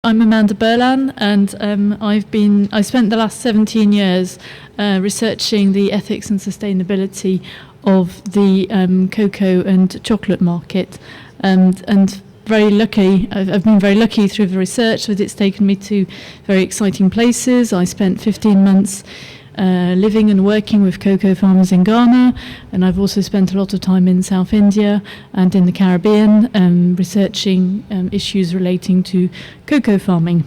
I'm Amanda Berlan, and I spent the last 17 years researching the ethics and sustainability of the cocoa and chocolate market, and very lucky. I've been very lucky through the research that it's taken me to very exciting places. I spent 15 months living and working with cocoa farmers in Ghana, and I've also spent a lot of time in South India and in the Caribbean researching issues relating to cocoa farming.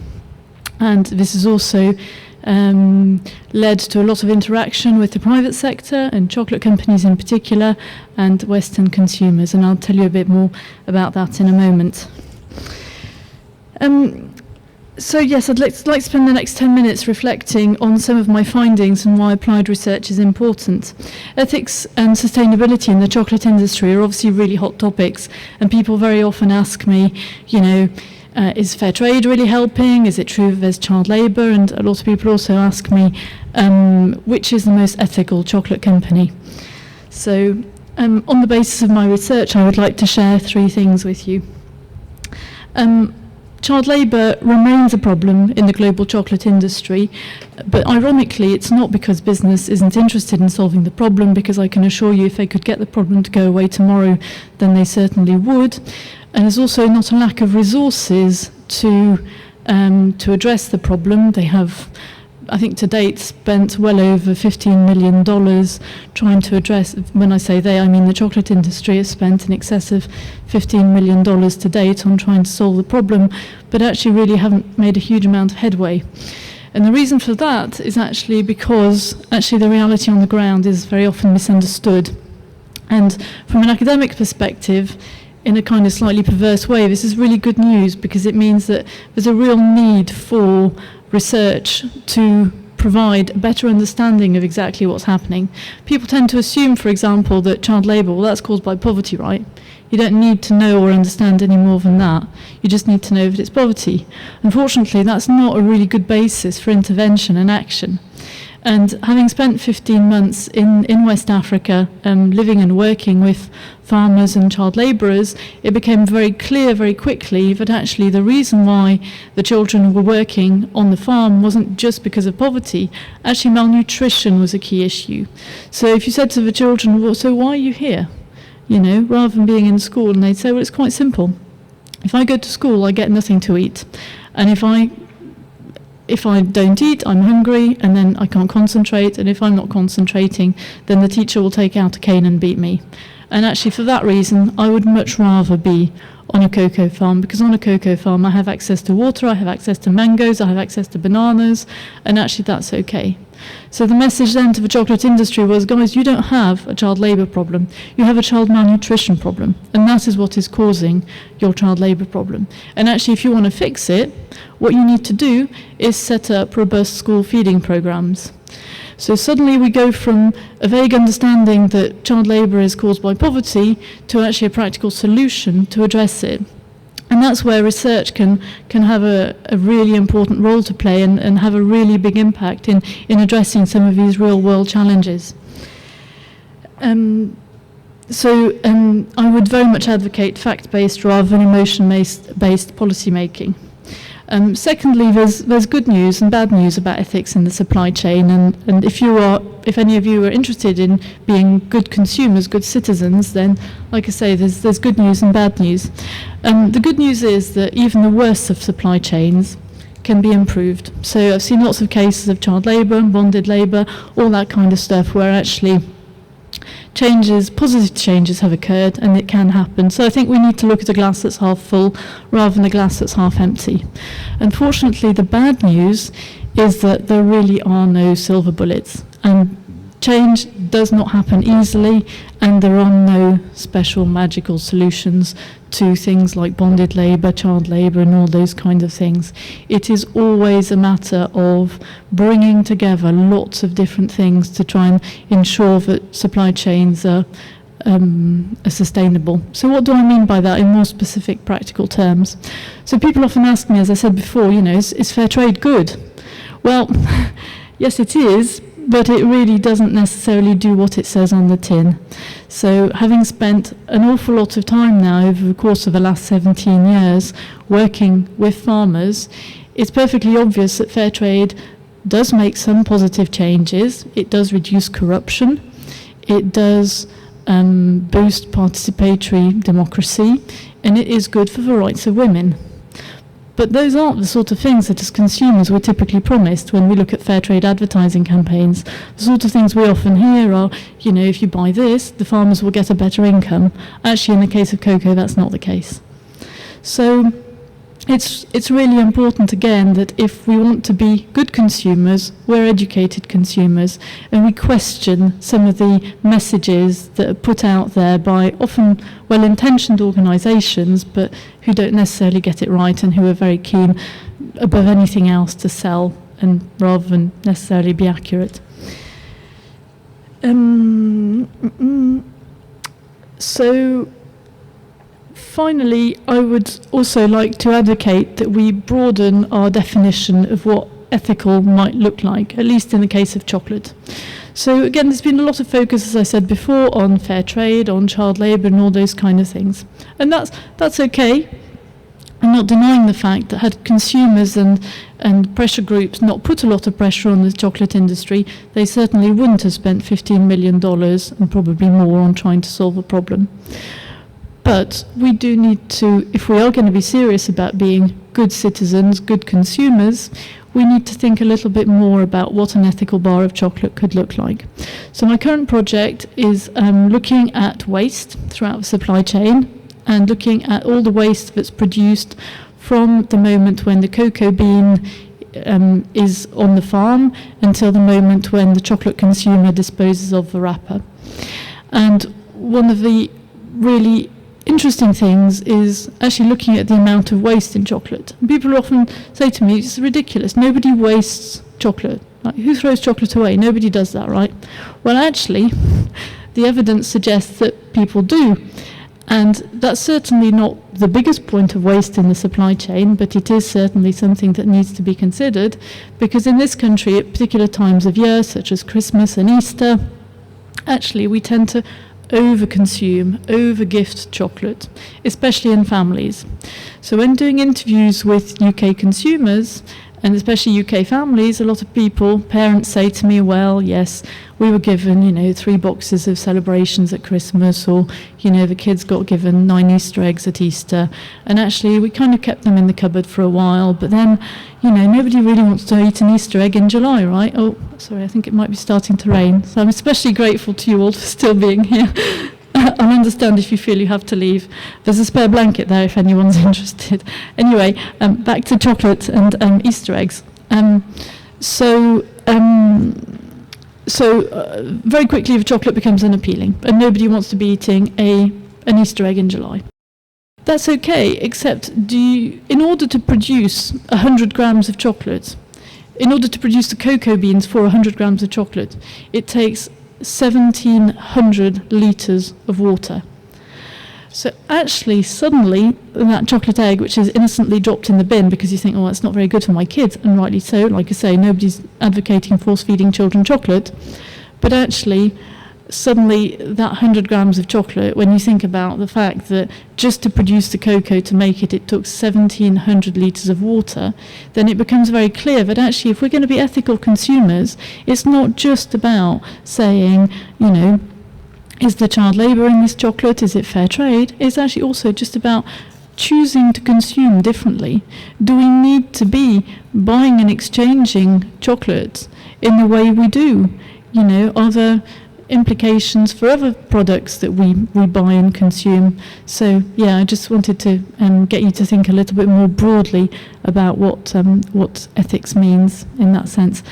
And this has also led to a lot of interaction with the private sector and chocolate companies in particular and Western consumers, and I'll tell you a bit more about that in a moment. So yes, I'd like to spend the next 10 minutes reflecting on some of my findings and why applied research is important. Ethics and sustainability in the chocolate industry are obviously really hot topics, and people very often ask me, is fair trade really helping? Is it true that there's child labour? And a lot of people also ask me, which is the most ethical chocolate company? So on the basis of my research, I would like to share 3 things with you. Child labour remains a problem in the global chocolate industry, but ironically it's not because business isn't interested in solving the problem, because I can assure you if they could get the problem to go away tomorrow, then they certainly would. And there's also not a lack of resources to address the problem. They have, I think to date, spent well over $15 million trying to address, when I say they, I mean the chocolate industry has spent in excess of $15 million to date on trying to solve the problem, but actually really haven't made a huge amount of headway. And the reason for that is actually because the reality on the ground is very often misunderstood. And from an academic perspective, in a kind of slightly perverse way, this is really good news, because it means that there's a real need for research to provide a better understanding of exactly what's happening. People tend to assume, for example, that child labour, well, that's caused by poverty, right? You don't need to know or understand any more than that. You just need to know that it's poverty. Unfortunately, that's not a really good basis for intervention and action. And having spent 15 months in West Africa, living and working with farmers and child labourers, it became very clear very quickly that actually the reason why the children who were working on the farm wasn't just because of poverty. Actually, malnutrition was a key issue. So if you said to the children, well, so why are you here? Rather than being in school, and they'd say, well, it's quite simple. If I go to school, I get nothing to eat. And if I don't eat, I'm hungry, and then I can't concentrate, and if I'm not concentrating, then the teacher will take out a cane and beat me. And actually, for that reason, I would much rather be on a cocoa farm, because on a cocoa farm I have access to water, I have access to mangoes, I have access to bananas, and actually that's okay. So the message then to the chocolate industry was, guys, you don't have a child labour problem, you have a child malnutrition problem, and that is what is causing your child labour problem. And actually, if you want to fix it, what you need to do is set up robust school feeding programmes. So suddenly we go from a vague understanding that child labour is caused by poverty to actually a practical solution to address it. And that's where research can have a really important role to play and have a really big impact in addressing some of these real world challenges. So I would very much advocate fact-based rather than emotion-based policy making. Secondly, there's good news and bad news about ethics in the supply chain, and if any of you are interested in being good consumers, good citizens, then, like I say, there's good news and bad news. The good news is that even the worst of supply chains can be improved. So I've seen lots of cases of child labour, bonded labour, all that kind of stuff, where actually positive changes have occurred, and it can happen. So I think we need to look at a glass that's half full rather than a glass that's half empty. Unfortunately, the bad news is that there really are no silver bullets, and change does not happen easily, and there are no special magical solutions to things like bonded labour, child labour, and all those kind of things. It is always a matter of bringing together lots of different things to try and ensure that supply chains are sustainable. So what do I mean by that in more specific practical terms? So people often ask me, as I said before, is fair trade good? Well, yes it is, but it really doesn't necessarily do what it says on the tin. So having spent an awful lot of time now over the course of the last 17 years working with farmers, it's perfectly obvious that fair trade does make some positive changes. It does reduce corruption. It does boost participatory democracy, and it is good for the rights of women. But those aren't the sort of things that as consumers we're typically promised when we look at fair trade advertising campaigns. The sort of things we often hear are, you know, if you buy this, the farmers will get a better income. Actually, in the case of cocoa, that's not the case. So it's really important, again, that if we want to be good consumers, we're educated consumers, and we question some of the messages that are put out there by often well-intentioned organisations, but who don't necessarily get it right and who are very keen, above anything else, to sell and rather than necessarily be accurate. So finally, I would also like to advocate that we broaden our definition of what ethical might look like, at least in the case of chocolate. So again, there's been a lot of focus, as I said before, on fair trade, on child labour and all those kind of things. And that's okay. I'm not denying the fact that had consumers and pressure groups not put a lot of pressure on the chocolate industry, they certainly wouldn't have spent $15 million and probably more on trying to solve a problem. But we do need to, if we are going to be serious about being good citizens, good consumers, we need to think a little bit more about what an ethical bar of chocolate could look like. So my current project is looking at waste throughout the supply chain and looking at all the waste that's produced from the moment when the cocoa bean is on the farm until the moment when the chocolate consumer disposes of the wrapper. And one of the really interesting things is actually looking at the amount of waste in chocolate. And people often say to me, it's ridiculous, nobody wastes chocolate. Like, who throws chocolate away? Nobody does that, right? Well, actually, the evidence suggests that people do. And that's certainly not the biggest point of waste in the supply chain, but it is certainly something that needs to be considered, because in this country, at particular times of year, such as Christmas and Easter, actually we tend to over-consume, over-gift chocolate, especially in families. So when doing interviews with UK consumers, and especially UK families, a lot of people, parents say to me, well, yes, we were given, 3 boxes of celebrations at Christmas, or, the kids got given 9 Easter eggs at Easter, and actually we kind of kept them in the cupboard for a while, but then, nobody really wants to eat an Easter egg in July, right? Oh, sorry, I think it might be starting to rain, so I'm especially grateful to you all for still being here. I'll understand if you feel you have to leave. There's a spare blanket there if anyone's interested. Anyway, back to chocolate and Easter eggs. So very quickly the chocolate becomes unappealing, and nobody wants to be eating an Easter egg in July. That's okay, except in order to produce 100 grams of chocolate, in order to produce the cocoa beans for 100 grams of chocolate, it takes 1,700 litres of water. So actually, suddenly, that chocolate egg, which is innocently dropped in the bin because you think, oh, that's not very good for my kids, and rightly so, like I say, nobody's advocating force-feeding children chocolate, but actually, suddenly, that 100 grams of chocolate, when you think about the fact that just to produce the cocoa to make it, it took 1,700 litres of water, then it becomes very clear that actually, if we're going to be ethical consumers, it's not just about saying, is there child labour in this chocolate? Is it fair trade? It's actually also just about choosing to consume differently. Do we need to be buying and exchanging chocolate in the way we do? Are there implications for other products that we buy and consume? So yeah, I just wanted to get you to think a little bit more broadly about what ethics means in that sense.